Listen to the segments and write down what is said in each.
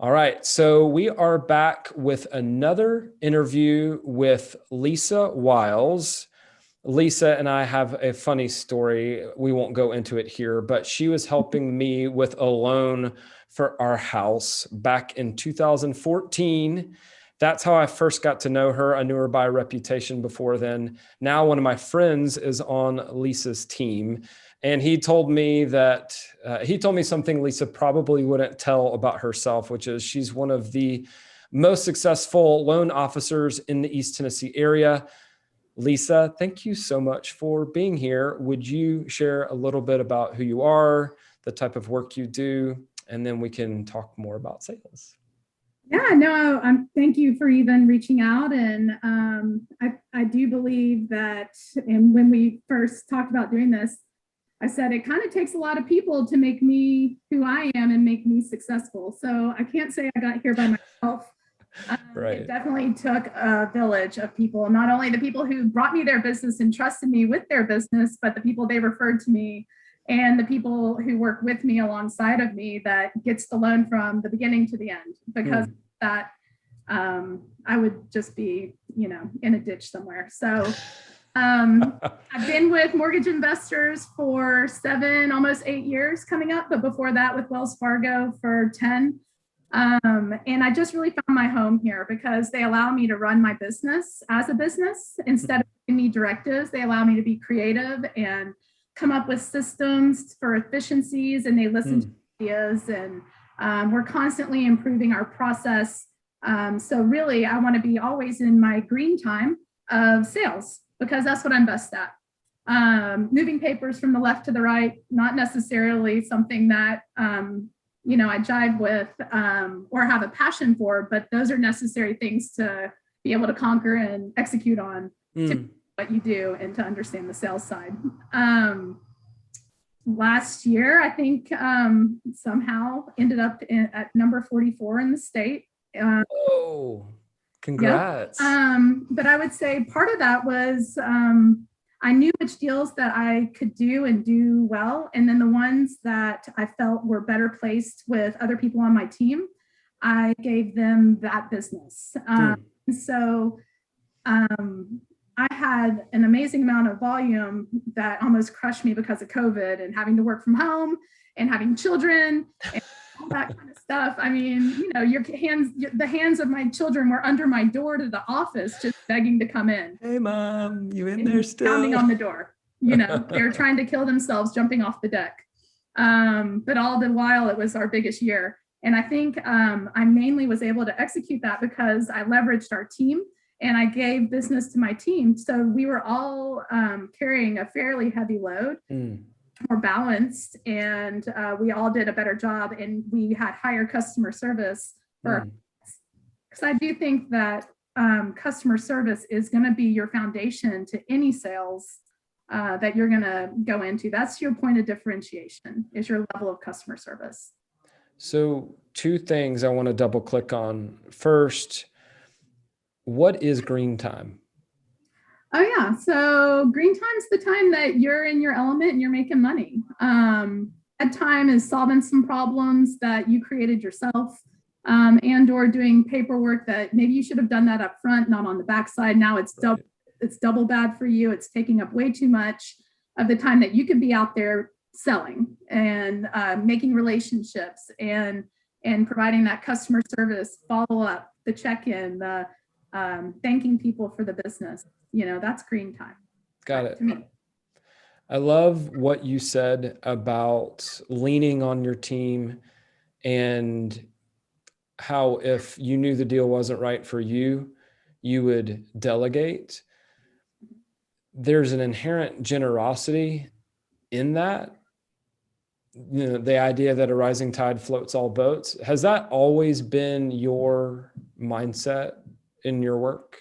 All right, so we are back with another interview with Lisa Wiles. Lisa and I have a funny story. We won't go into it here, but she was helping me with a loan for our house back in 2014. That's how I first got to know her. I knew her by reputation before then. Now one of my friends is on Lisa's team. And he told me something Lisa probably wouldn't tell about herself, which is she's one of the most successful loan officers in the East Tennessee area. Lisa, thank you so much for being here. Would you share a little bit about who you are, the type of work you do, and then we can talk more about sales? Yeah, no, thank you for even reaching out. And I do believe that, and when we first talked about doing this, I said it kind of takes a lot of people to make me who I am and make me successful. So I can't say I got here by myself. Right. It definitely took a village of people, not only the people who brought me their business and trusted me with their business, but the people they referred to me and the people who work with me alongside of me that gets the loan from the beginning to the end, because that I would just be, in a ditch somewhere. So I've been with mortgage investors for 7, almost 8 years coming up, but before that with Wells Fargo for 10. And I just really found my home here because they allow me to run my business as a business instead of giving me directives. They allow me to be creative and come up with systems for efficiencies, and they listen to ideas, and we're constantly improving our process. So really, I want to be always in my green time of sales because that's what I'm best at. Moving papers from the left to the right, not necessarily something that I jive with or have a passion for, but those are necessary things to be able to conquer and execute on to what you do and to understand the sales side. Last year, I think somehow ended up at number 44 in the state. Oh, congrats. But I would say part of that was I knew which deals that I could do and do well. And then the ones that I felt were better placed with other people on my team, I gave them that business. So I had an amazing amount of volume that almost crushed me because of COVID and having to work from home and having children and all that kind of stuff. I mean, the hands of my children were under my door to the office, just begging to come in. Hey, Mom, you in there still? Pounding on the door. They were trying to kill themselves jumping off the deck. But all the while, it was our biggest year. And I think I mainly was able to execute that because I leveraged our team and I gave business to my team. So we were all carrying a fairly heavy load. More balanced, and we all did a better job, and we had higher customer service for because I do think that customer service is going to be your foundation to any sales that you're going to go into. That's your point of differentiation, is your level of customer service. So 2 things I want to double click on. First, what is green time? Oh yeah, so green time's the time that you're in your element and you're making money. That time is solving some problems that you created yourself, and or doing paperwork that maybe you should have done that up front, not on the backside. Now it's double bad for you. It's taking up way too much of the time that you could be out there selling and making relationships and providing that customer service, follow up, the check-in, the thanking people for the business. That's green time. Got it. To me. I love what you said about leaning on your team and how if you knew the deal wasn't right for you, you would delegate. There's an inherent generosity in that. The idea that a rising tide floats all boats. Has that always been your mindset in your work?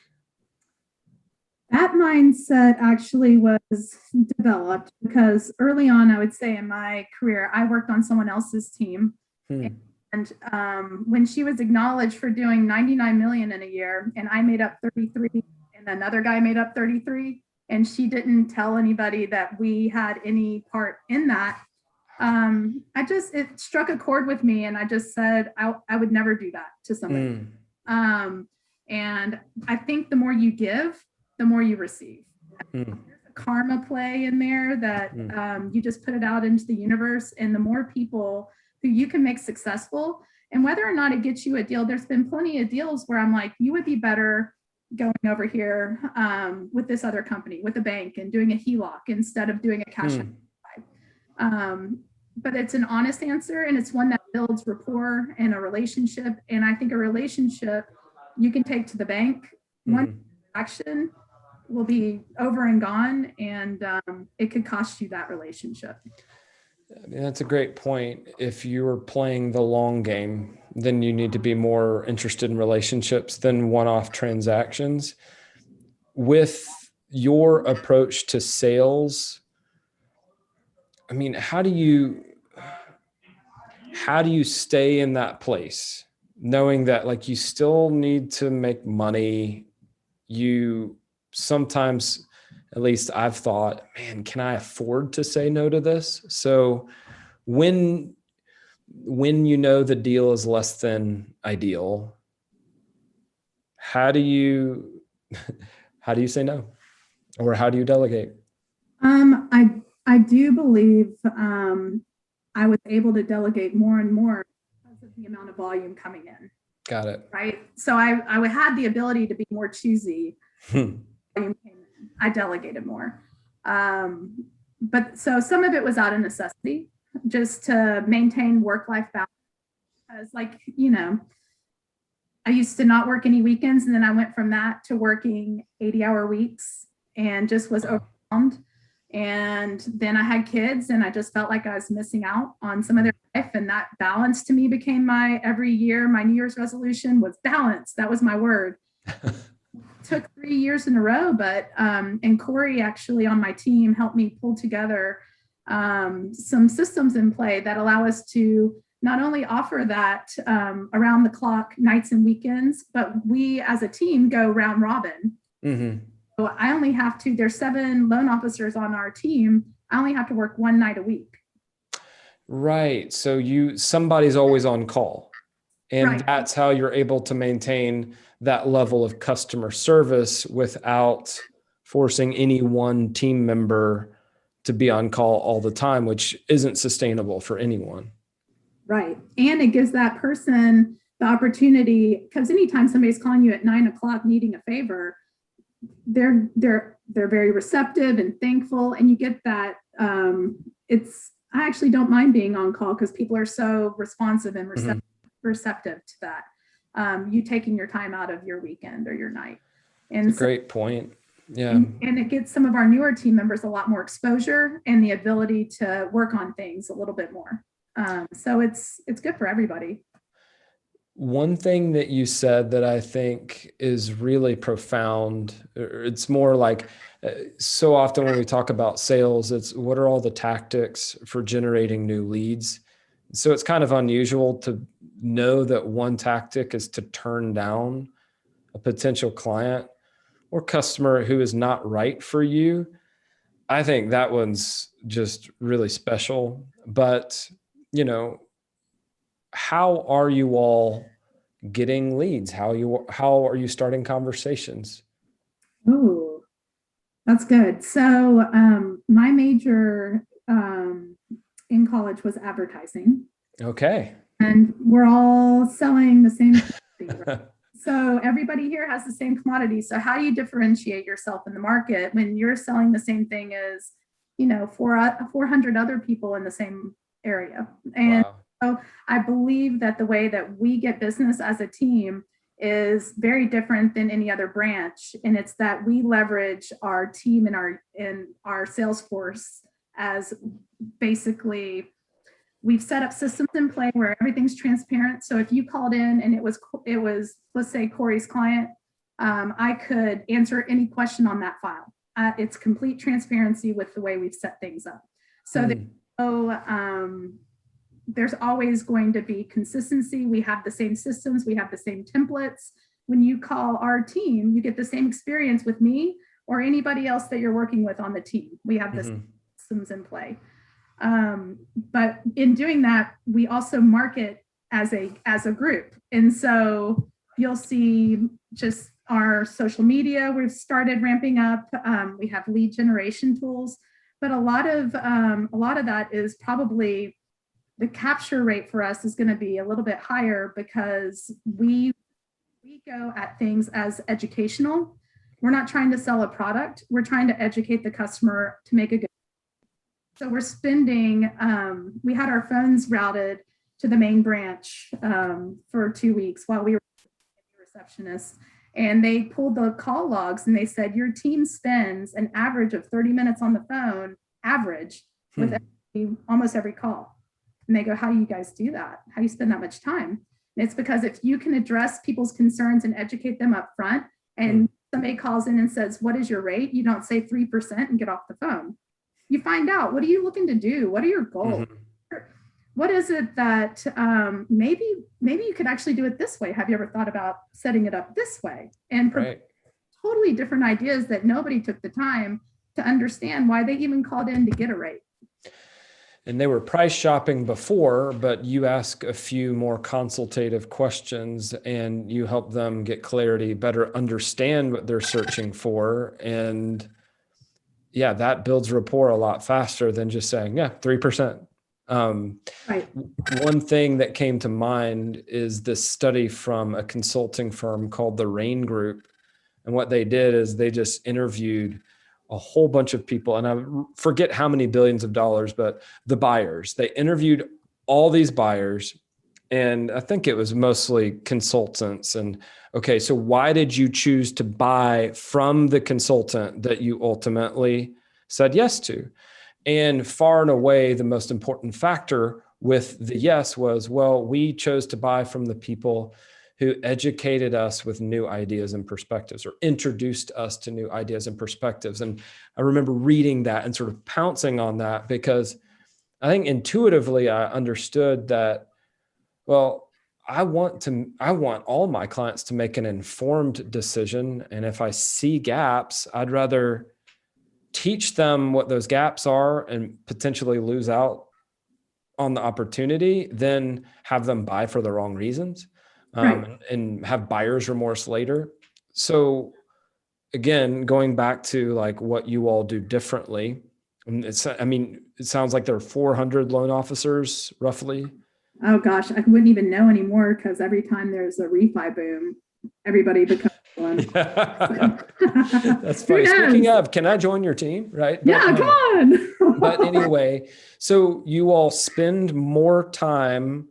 That mindset actually was developed because early on, I would say in my career, I worked on someone else's team. And when she was acknowledged for doing 99 million in a year, and I made up 33, and another guy made up 33, and she didn't tell anybody that we had any part in that. it struck a chord with me, and I just said, I would never do that to somebody. And I think the more you give, the more you receive. There's a karma play in there that you just put it out into the universe, and the more people who you can make successful, and whether or not it gets you a deal, there's been plenty of deals where I'm like, you would be better going over here with this other company, with a bank, and doing a HELOC instead of doing a cash. But it's an honest answer, and it's one that builds rapport and a relationship. And I think a relationship you can take to the bank. One action will be over and gone, and it could cost you that relationship. I mean, that's a great point. If you're playing the long game, then you need to be more interested in relationships than one-off transactions. With your approach to sales, I mean, how do you stay in that place, knowing that like you still need to make money? You sometimes, at least I've thought, man, can I afford to say no to this? So when you know the deal is less than ideal, how do you say no, or how do you delegate? I do believe I was able to delegate more and more because of the amount of volume coming in. Got it. Right. So I had the ability to be more choosy. I delegated more. But so some of it was out of necessity, just to maintain work-life balance. Because I used to not work any weekends, and then I went from that to working 80-hour weeks and just was overwhelmed. And then I had kids, and I just felt like I was missing out on some of their life. And that balance to me became my every year, my New Year's resolution was balance. That was my word. Took 3 years in a row, but and Corey actually on my team helped me pull together some systems in play that allow us to not only offer that around the clock nights and weekends, but we as a team go round robin. So I only have to, there's 7 loan officers on our team. I only have to work one night a week. Right. So somebody's always on call, and that's how you're able to maintain that level of customer service without forcing any one team member to be on call all the time, which isn't sustainable for anyone. Right. And it gives that person the opportunity, because anytime somebody's calling you at 9 o'clock needing a favor, they're very receptive and thankful, and you get that. I actually don't mind being on call because people are so responsive and receptive to that. You taking your time out of your weekend or your night. And great point. Yeah. And it gets some of our newer team members a lot more exposure and the ability to work on things a little bit more. So it's good for everybody. One thing that you said that I think is really profound, it's more like so often when we talk about sales, it's what are all the tactics for generating new leads? So it's kind of unusual to know that one tactic is to turn down a potential client or customer who is not right for you. I think that one's just really special. But, how are you all getting leads? How are you starting conversations? Oh, that's good. So my major in college was advertising. Okay. And we're all selling the same thing, right? So everybody here has the same commodity. So how do you differentiate yourself in the market when you're selling the same thing as, 400 other people in the same area? And so I believe that the way that we get business as a team is very different than any other branch. And it's that we leverage our team and our sales force as basically, we've set up systems in play where everything's transparent. So if you called in and it was let's say Corey's client, I could answer any question on that file. It's complete transparency with the way we've set things up. So there's always going to be consistency. We have the same systems. We have the same templates. When you call our team, you get the same experience with me or anybody else that you're working with on the team. We have the systems in play. But in doing that, we also market as a group. And so you'll see just our social media, we've started ramping up. We have lead generation tools, but a lot of that is probably the capture rate for us is going to be a little bit higher because we go at things as educational. We're not trying to sell a product. We're trying to educate the customer to make a good. So we're spending, we had our phones routed to the main branch for 2 weeks while we were receptionists. And they pulled the call logs and they said, your team spends an average of 30 minutes on the phone, average, with almost every call. And they go, how do you guys do that? How do you spend that much time? And it's because if you can address people's concerns and educate them up front, and somebody calls in and says, what is your rate? You don't say 3% and get off the phone. You find out, what are you looking to do? What are your goals? What is it that maybe you could actually do it this way? Have you ever thought about setting it up this way? And totally different ideas that nobody took the time to understand why they even called in to get a rate. And they were price shopping before, but you ask a few more consultative questions and you help them get clarity, better understand what they're searching for. And yeah, that builds rapport a lot faster than just saying, yeah, 3%. Right. One thing that came to mind is this study from a consulting firm called the Rain Group. And what they did is they just interviewed a whole bunch of people, and I forget how many billions of dollars, but the buyers. They interviewed all these buyers, and I think it was mostly consultants. And okay, so why did you choose to buy from the consultant that you ultimately said yes to? And far and away, the most important factor with the yes was, well, we chose to buy from the people who educated us with new ideas and perspectives, or introduced us to new ideas and perspectives. And I remember reading that and sort of pouncing on that, because I think intuitively I understood that, well, I want all my clients to make an informed decision. And if I see gaps, I'd rather teach them what those gaps are and potentially lose out on the opportunity than have them buy for the wrong reasons. And have buyer's remorse later. So again, going back to like what you all do differently, and it sounds like there are 400 loan officers roughly. Oh gosh, I wouldn't even know anymore, because every time there's a refi boom, everybody becomes one. That's funny. Speaking of, can I join your team? Right? Yeah, come on. But anyway, so you all spend more time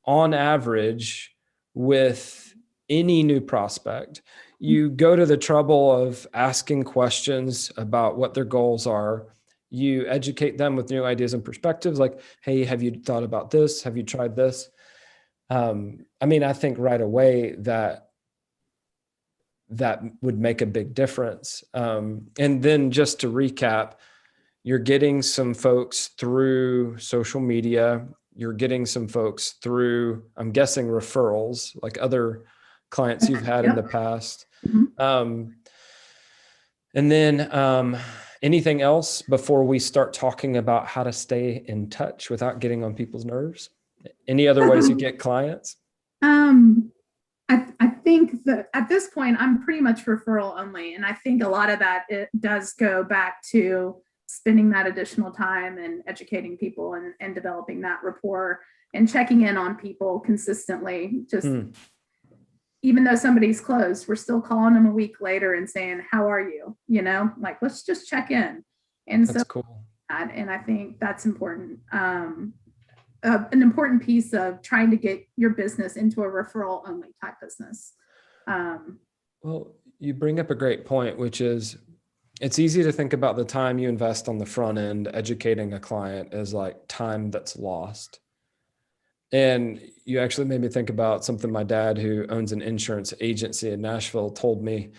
on average with any new prospect. You go to the trouble of asking questions about what their goals are. You educate them with new ideas and perspectives, like, hey, have you thought about this? Have you tried this? I think right away that would make a big difference. And then just to recap, you're getting some folks through social media. You're getting some folks through, I'm guessing, referrals, like other clients you've had in the past. And then anything else before we start talking about how to stay in touch without getting on people's nerves? Any other ways you get clients? I think that at this point, I'm pretty much referral only. And I think a lot of that, it does go back to spending that additional time and educating people and developing that rapport and checking in on people consistently. Just even though somebody's closed, we're still calling them a week later and saying, how are you? Like, let's just check in. And that's cool. And I think that's important. An important piece of trying to get your business into a referral only type business. Well, you bring up a great point, which is, it's easy to think about the time you invest on the front end educating a client as like time that's lost. And you actually made me think about something my dad, who owns an insurance agency in Nashville, told me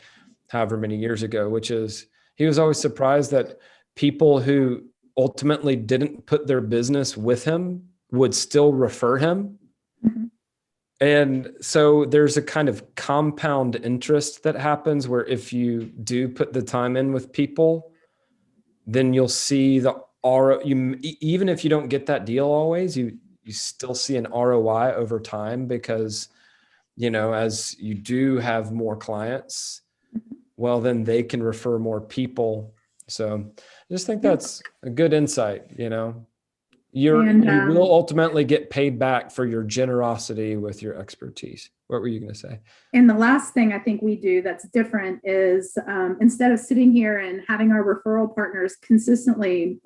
however many years ago, which is he was always surprised that people who ultimately didn't put their business with him would still refer him. And so there's a kind of compound interest that happens where if you do put the time in with people, then you'll see the even if you don't get that deal always, you still see an ROI over time because, as you do have more clients, well, then they can refer more people. So I just think that's a good insight. You will ultimately get paid back for your generosity with your expertise. What were you going to say? And the last thing I think we do that's different is instead of sitting here and having our referral partners consistently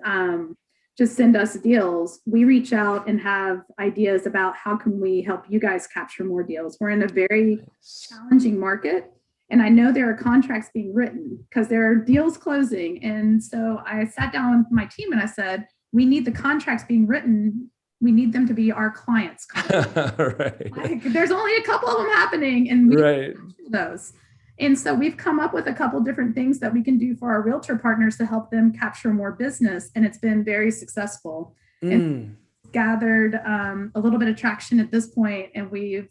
just send us deals, we reach out and have ideas about how can we help you guys capture more deals. We're in a very challenging market. And I know there are contracts being written because there are deals closing. And so I sat down with my team and I said, we need the contracts being written. We need them to be our clients. Right. Like, there's only a couple of them happening and we right. those. And so we've come up with a couple different things that we can do for our realtor partners to help them capture more business. And it's been very successful. And gathered a little bit of traction at this point, and we've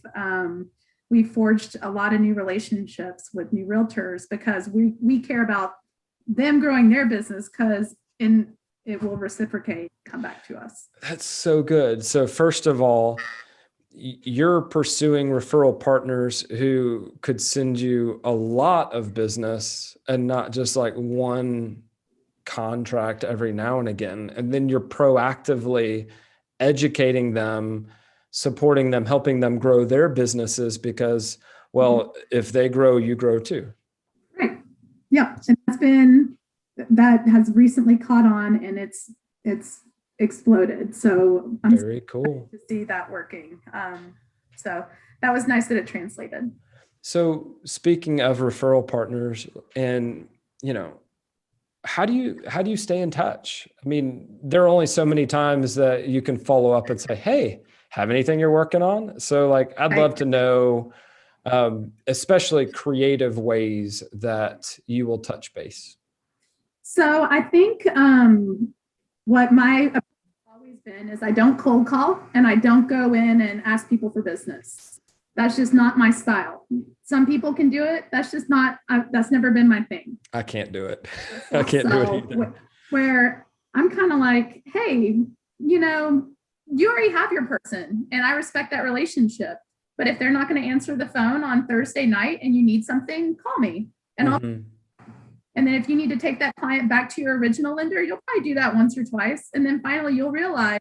forged a lot of new relationships with new realtors because we care about them growing their business because it will reciprocate, come back to us. That's so good. So first of all, you're pursuing referral partners who could send you a lot of business and not just like one contract every now and again. And then you're proactively educating them, supporting them, helping them grow their businesses because, well, if they grow, you grow too. Right. Yeah. And that has recently caught on and it's exploded. So I'm very cool to see that working. So that was nice that it translated. So speaking of referral partners and, how do you stay in touch? I mean, there are only so many times that you can follow up and say, hey, have anything you're working on? So like, I'd love to know, especially creative ways that you will touch base. So I think what my approach has always been is I don't cold call and I don't go in and ask people for business. That's just not my style. Some people can do it. That's just not, that's never been my thing. I can't do it. I can't do it either. Where I'm kind of like, hey, you already have your person and I respect that relationship. But if they're not going to answer the phone on Thursday night and you need something, call me. And and then if you need to take that client back to your original lender, you'll probably do that once or twice. And then finally, you'll realize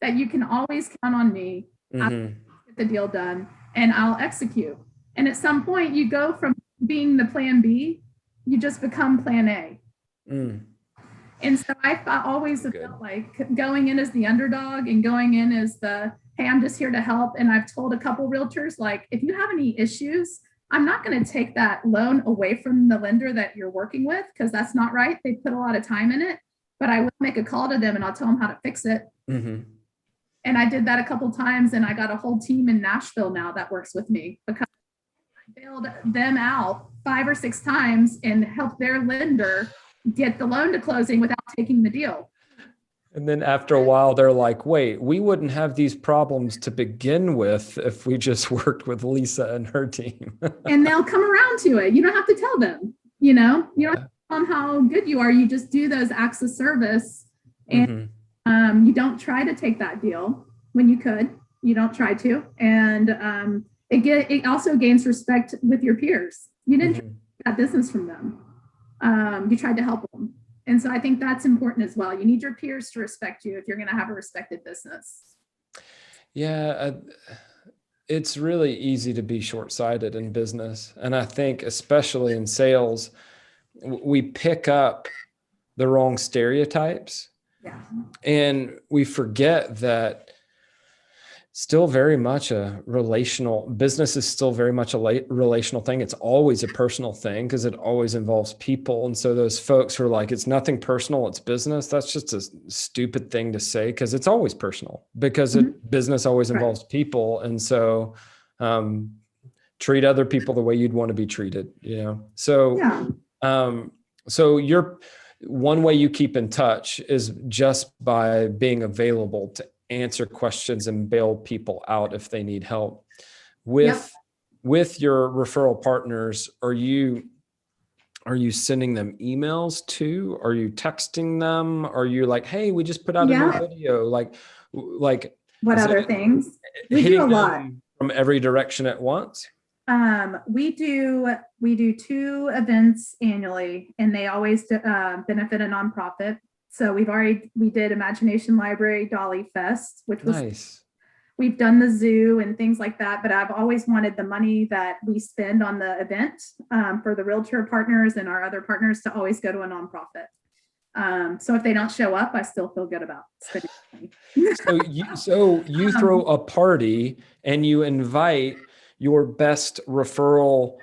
that you can always count on me. I'll get the deal done and I'll execute. And at some point, you go from being the plan B, you just become plan A. And so I always felt like going in as the underdog and going in as the, hey, I'm just here to help. And I've told a couple realtors, like, if you have any issues, I'm not going to take that loan away from the lender that you're working with because that's not right. They put a lot of time in it, but I will make a call to them and I'll tell them how to fix it. And I did that a couple of times and I got a whole team in Nashville now that works with me because I bailed them out 5 or 6 times and helped their lender get the loan to closing without taking the deal. And then after a while, they're like, wait, we wouldn't have these problems to begin with if we just worked with Lisa and her team. And they'll come around to it. You don't have to tell them, you don't have to tell them how good you are. You just do those acts of service and you don't try to take that deal when you could. You don't try to. And it also gains respect with your peers. You didn't try to get that business from them. You tried to help them. And so I think that's important as well. You need your peers to respect you if you're going to have a respected business. Yeah, it's really easy to be short-sighted in business. And I think especially in sales, we pick up the wrong stereotypes. Yeah. And we forget that still very much a relational business is still very much a relational thing. It's always a personal thing because it always involves people. And so those folks who are like, it's nothing personal, it's business. That's just a stupid thing to say because it's always personal because business always involves people. And so treat other people the way you'd want to be treated, So, so one way you keep in touch is just by being available to answer questions and bail people out if they need help. With your referral partners, are you Are you sending them emails too? Are you texting them? Are you like, hey, we just put out a new Yeah. video? Like, What is other it things? We do a hitting lot. them from every direction at once? We do two events annually, and they always benefit a nonprofit. So we did Imagination Library Dolly Fest, which was Nice. we've done the zoo and things like that. But I've always wanted the money that we spend on the event for the realtor partners and our other partners to always go to a nonprofit. So if they don't show up, I still feel good about spending money. So you throw a party and you invite your best referral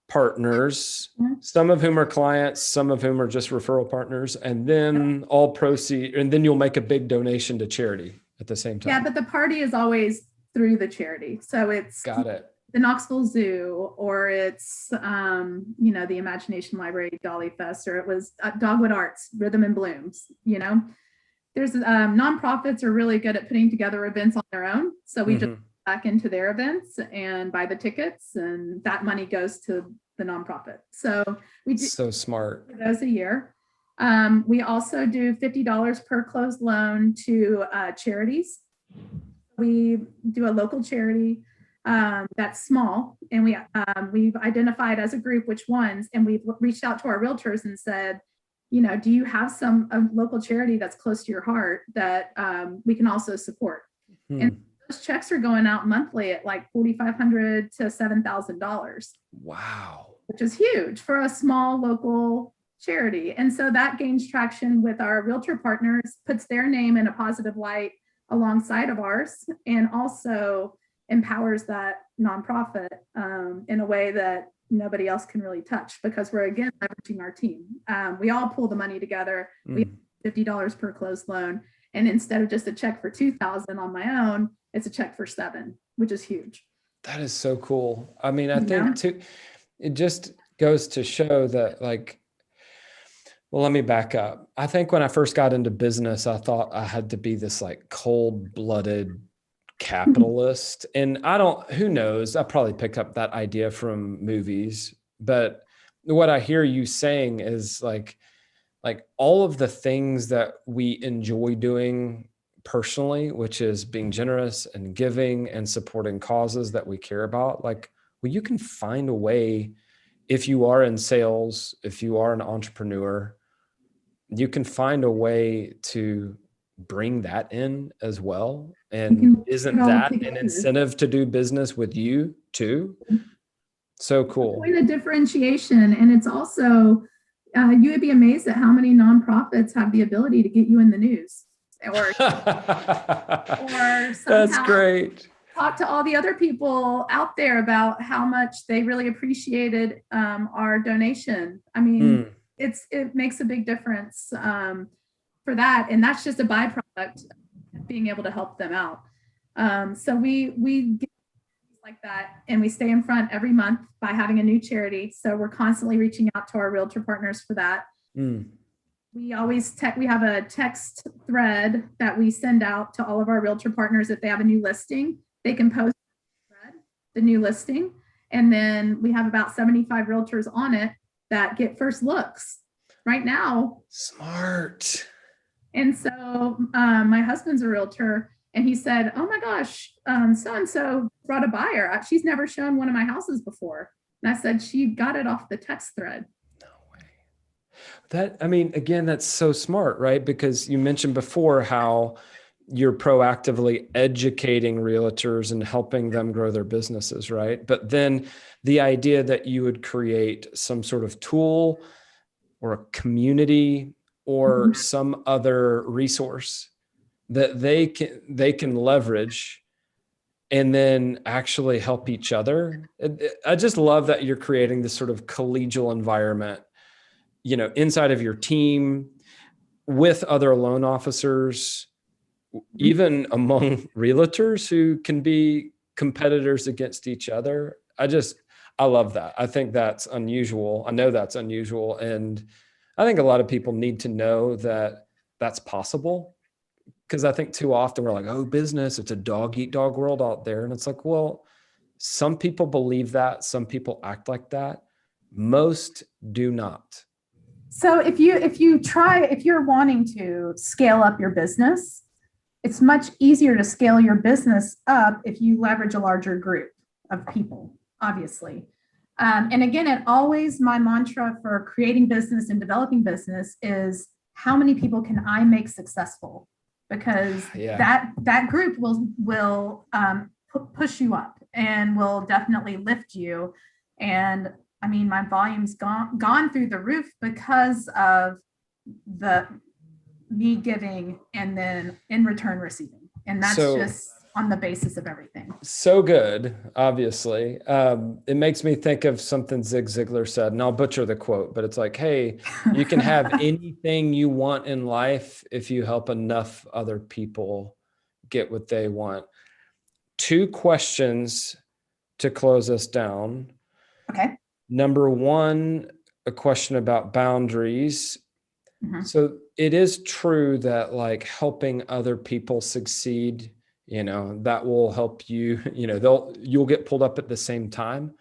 partners, some of whom are clients, some of whom are just referral partners, and then all proceed, and then you'll make a big donation to charity at the same Yeah, time. but the party is always through the charity. So it's Got it. the Knoxville Zoo, or it's the Imagination Library Dolly Fest, or it was Dogwood Arts Rhythm and Blooms. There's nonprofits are really good at putting together events on their own. So we just back into their events and buy the tickets, and that money goes to the nonprofit. So we do So smart. those a year. We also do $50 per closed loan to charities. We do a local charity that's small, and we've identified as a group which ones, and we've reached out to our realtors and said, do you have a local charity that's close to your heart that we can also support? And those checks are going out monthly at like $4,500 to $7,000. Wow. Which is huge for a small local charity. And so that gains traction with our realtor partners, puts their name in a positive light alongside of ours, and also empowers that nonprofit in a way that nobody else can really touch, because we're, again, leveraging our team. We all pull the money together. We have $50 per closed loan. And instead of just a check for $2,000 on my own, it's a check for $7,000, which is huge. That is so cool. I mean, I think too, it just goes to show that, well, let me back up. I think when I first got into business, I thought I had to be this cold-blooded capitalist. And who knows, I probably picked up that idea from movies, but what I hear you saying is like all of the things that we enjoy doing personally, which is being generous and giving and supporting causes that we care about. Well, you can find a way, if you are in sales, if you are an entrepreneur, you can find a way to bring that in as well. And isn't that an incentive to do business with you too? So cool. Point of differentiation. And it's also, you would be amazed at how many nonprofits have the ability to get you in the news, or that's great. Talk to all the other people out there about how much they really appreciated our donation. I mean, it makes a big difference for that, and that's just a byproduct of being able to help them out. So we get like that, and we stay in front every month by having a new charity. So we're constantly reaching out to our realtor partners for that. We always we have a text thread that we send out to all of our realtor partners. If they have a new listing, they can post the new listing, and then we have about 75 realtors on it that get first looks right now. Smart. And so my husband's a realtor, and he said, oh my gosh, so-and-so brought a buyer. She's never shown one of my houses before. And I said, she got it off the text thread. No way. Again, that's so smart, right? Because you mentioned before how you're proactively educating realtors and helping them grow their businesses, right? But then the idea that you would create some sort of tool or a community or some other resource that they can leverage and then actually help each other. I just love that you're creating this sort of collegial environment, inside of your team, with other loan officers, even among realtors who can be competitors against each other. I love that. I think that's unusual. I know that's unusual. And I think a lot of people need to know that that's possible, because I think too often we're like, oh, business, it's a dog eat dog world out there. And it's like, well, some people believe that, some people act like that, Most do not. So if you're wanting to scale up your business, it's much easier to scale your business up if you leverage a larger group of people, obviously. And again, my mantra for creating business and developing business is how many people can I make successful? Because that group will push you up and will definitely lift you. And I mean, my volume's gone through the roof because of me giving and then in return receiving. And that's just on the basis of everything. So good, obviously. It makes me think of something Zig Ziglar said, and I'll butcher the quote, but it's like, hey, you can have anything you want in life if you help enough other people get what they want. 2 questions to close us down. Okay. Number 1, a question about boundaries. Mm-hmm. So it is true that like helping other people succeed, that will help you, you'll get pulled up at the same time.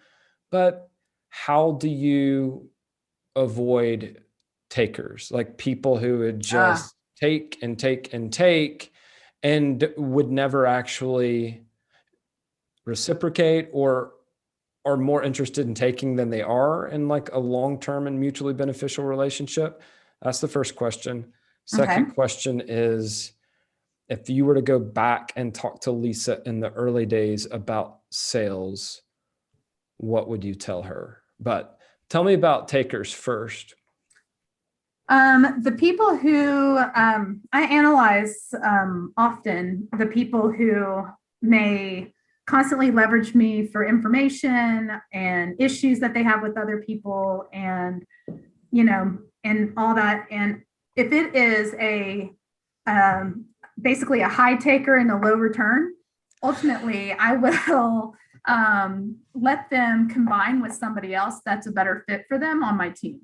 But how do you avoid takers, like people who would just take and take and take and would never actually reciprocate or are more interested in taking than they are in like a long-term and mutually beneficial relationship? That's the first question. Second question is, if you were to go back and talk to Lisa in the early days about sales, what would you tell her? But tell me about takers first. The people who I analyze often, the people who may constantly leverage me for information and issues that they have with other people and, and all that. And if it is basically a high taker and a low return, ultimately I will let them combine with somebody else that's a better fit for them on my team.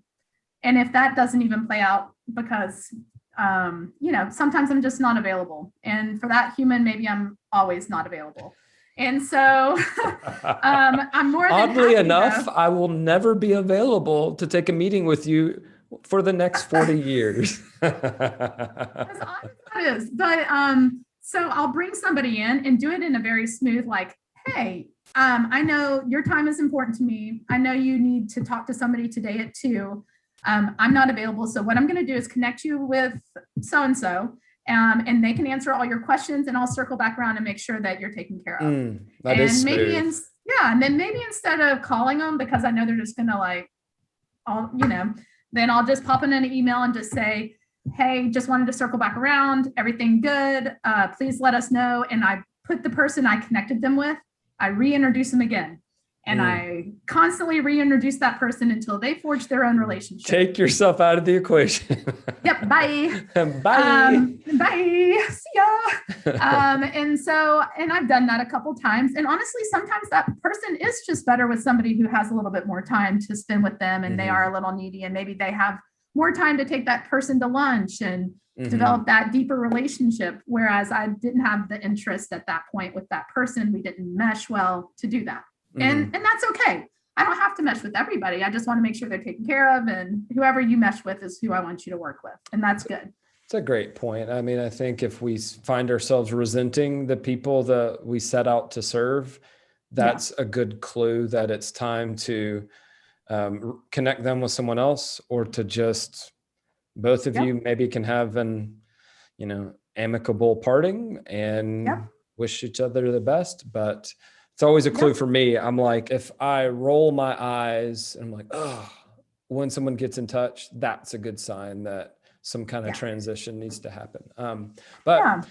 And if that doesn't even play out because, sometimes I'm just not available. And for that human, maybe I'm always not available. And so I'm more than oddly happy, enough, though. I will never be available to take a meeting with you for the next 40 years. As odd as that is. But so I'll bring somebody in and do it in a very smooth, like, hey, I know your time is important to me. I know you need to talk to somebody today at 2. I'm not available. So what I'm going to do is connect you with so-and-so. And they can answer all your questions, and I'll circle back around and make sure that you're taken care of. That is smooth. And then maybe instead of calling them, because I know they're just going to then I'll just pop in an email and just say, hey, just wanted to circle back around. Everything good. Please let us know. And I put the person I connected them with, I reintroduce them again. And I constantly reintroduce that person until they forge their own relationship. Take yourself out of the equation. Yep. Bye. Bye. Bye. See ya. And I've done that a couple times. And honestly, sometimes that person is just better with somebody who has a little bit more time to spend with them, and they are a little needy, and maybe they have more time to take that person to lunch and develop that deeper relationship. Whereas I didn't have the interest at that point with that person. We didn't mesh well to do that. And that's okay. I don't have to mesh with everybody. I just want to make sure they're taken care of, and whoever you mesh with is who I want you to work with. And that's good. It's a great point. I mean, I think if we find ourselves resenting the people that we set out to serve, that's a good clue that it's time to connect them with someone else, or to just both of you maybe can have an, amicable parting and wish each other the best. But it's always a clue for me. I'm like, if I roll my eyes and I'm like, oh, when someone gets in touch, that's a good sign that some kind of transition needs to happen. But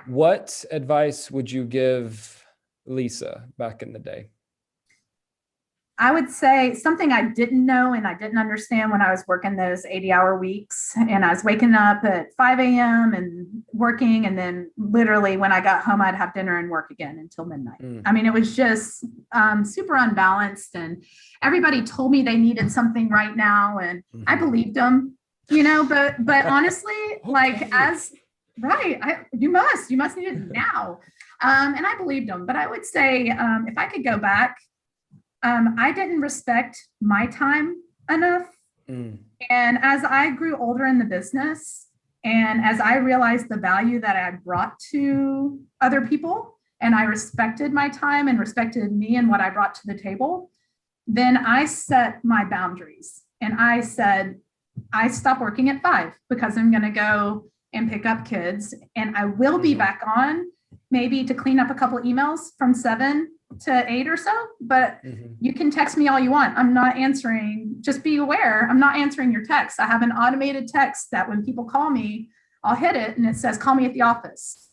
what advice would you give Lisa back in the day? I would say something I didn't know and I didn't understand when I was working those 80-hour weeks, and I was waking up at 5 a.m. and working. And then literally when I got home, I'd have dinner and work again until midnight. I mean, it was just super unbalanced, and everybody told me they needed something right now. And I believed them, but honestly, you must need it now. And I believed them, but I would say if I could go back, I didn't respect my time enough. Mm. And as I grew older in the business, and as I realized the value that I brought to other people, and I respected my time and respected me and what I brought to the table, then I set my boundaries. And I said, I stop working at 5 because I'm going to go and pick up kids. And I will be back on maybe to clean up a couple of emails from 7 to 8 or so. But you can text me all you want. I'm not answering. Just be aware, I'm not answering your text. I have an automated text that when people call me, I'll hit it and it says, call me at the office.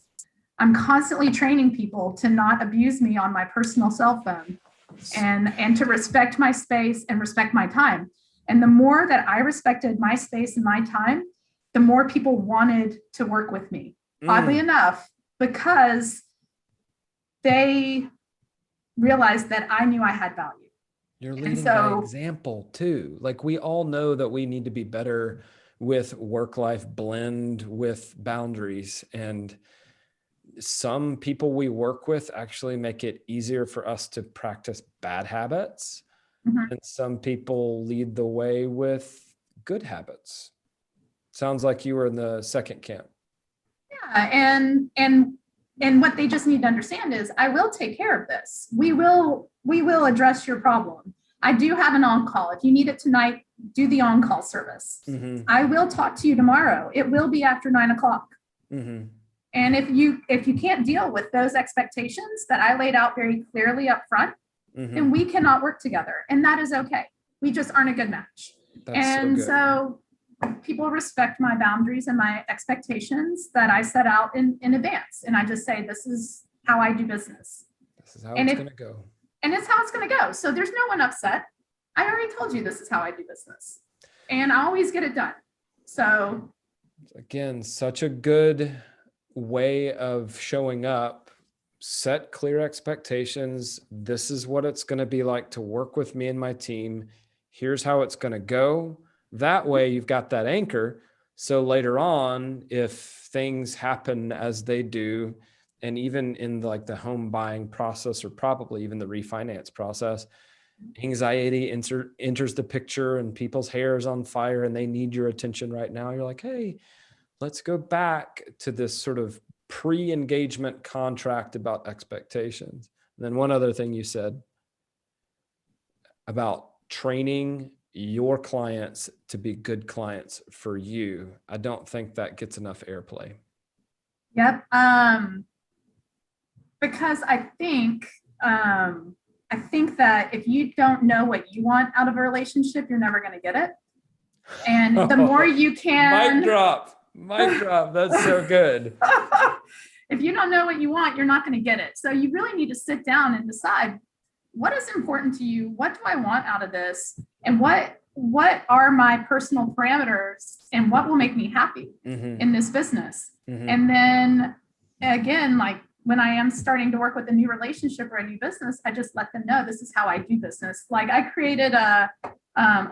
I'm constantly training people to not abuse me on my personal cell phone and to respect my space and respect my time. And the more that I respected my space and my time, the more people wanted to work with me, oddly enough, because they realized that I knew I had value. You're leading by example too. Like, we all know that we need to be better with work-life blend with boundaries. And some people we work with actually make it easier for us to practice bad habits. And some people lead the way with good habits. Sounds like you were in the second camp. Yeah, and what they just need to understand is I will take care of this. We will address your problem. I do have an on-call. If you need it tonight, do the on-call service. I will talk to you tomorrow. It will be after 9 o'clock. And if you can't deal with those expectations that I laid out very clearly up front, then we cannot work together. And that is okay. We just aren't a good match. That's so people respect my boundaries and my expectations that I set out in advance. And I just say, this is how I do business. This is how it's going to go. And it's how it's going to go. So there's no one upset. I already told you this is how I do business. And I always get it done. So again, such a good way of showing up. Set clear expectations. This is what it's going to be like to work with me and my team. Here's how it's going to go. That way you've got that anchor. So later on, if things happen as they do, and even in like the home buying process, or probably even the refinance process, anxiety enters the picture and people's hair is on fire and they need your attention right now. You're like, hey, let's go back to this sort of pre-engagement contract about expectations. And then one other thing you said about training your clients to be good clients for you. I don't think that gets enough airplay. Yep. Because I think that if you don't know what you want out of a relationship, you're never going to get it. And the more you can. Mic drop. That's so good. If you don't know what you want, you're not going to get it. So you really need to sit down and decide, what is important to you? What do I want out of this? And what are my personal parameters and what will make me happy in this business? And then again, like when I am starting to work with a new relationship or a new business, I just let them know this is how I do business. Like I created a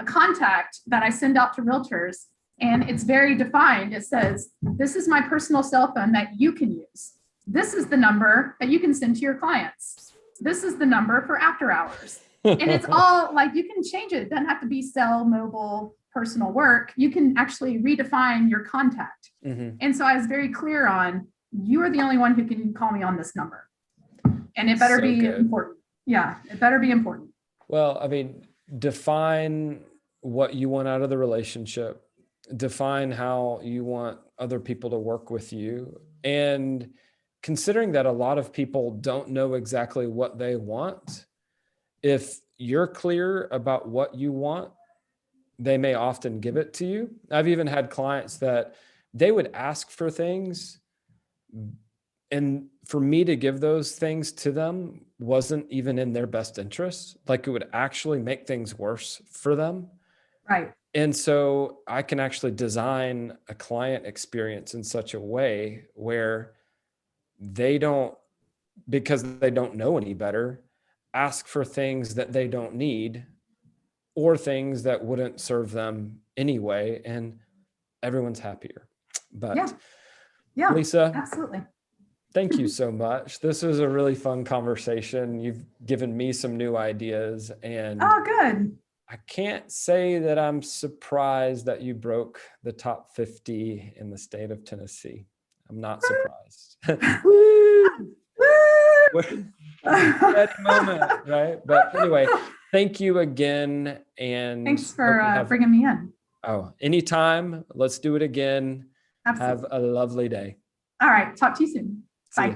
contact that I send out to realtors, and it's very defined. It says, this is my personal cell phone that you can use. This is the number that you can send to your clients. This is the number for after hours. And it's all like, you can change it. It doesn't have to be cell, mobile, personal work. You can actually redefine your contact. And so I was very clear on, you are the only one who can call me on this number. And it better be important. Yeah, it better be important. Well, I mean, define what you want out of the relationship. Define how you want other people to work with you. And considering that a lot of people don't know exactly what they want, if you're clear about what you want, they may often give it to you. I've even had clients that they would ask for things, and for me to give those things to them wasn't even in their best interest. Like it would actually make things worse for them. Right. And so I can actually design a client experience in such a way where they don't, because they don't know any better, ask for things that they don't need or things that wouldn't serve them anyway. And everyone's happier. But yeah, Lisa, absolutely. Thank you so much. This was a really fun conversation. You've given me some new ideas, and Oh, good. I can't say that I'm surprised that you broke the top 50 in the state of Tennessee. I'm not surprised. Woo! Steady moment, right? But anyway, thank you again. And thanks for bringing me in. Oh, anytime. Let's do it again. Absolutely. Have a lovely day. All right. Talk to you soon. See Bye. ya.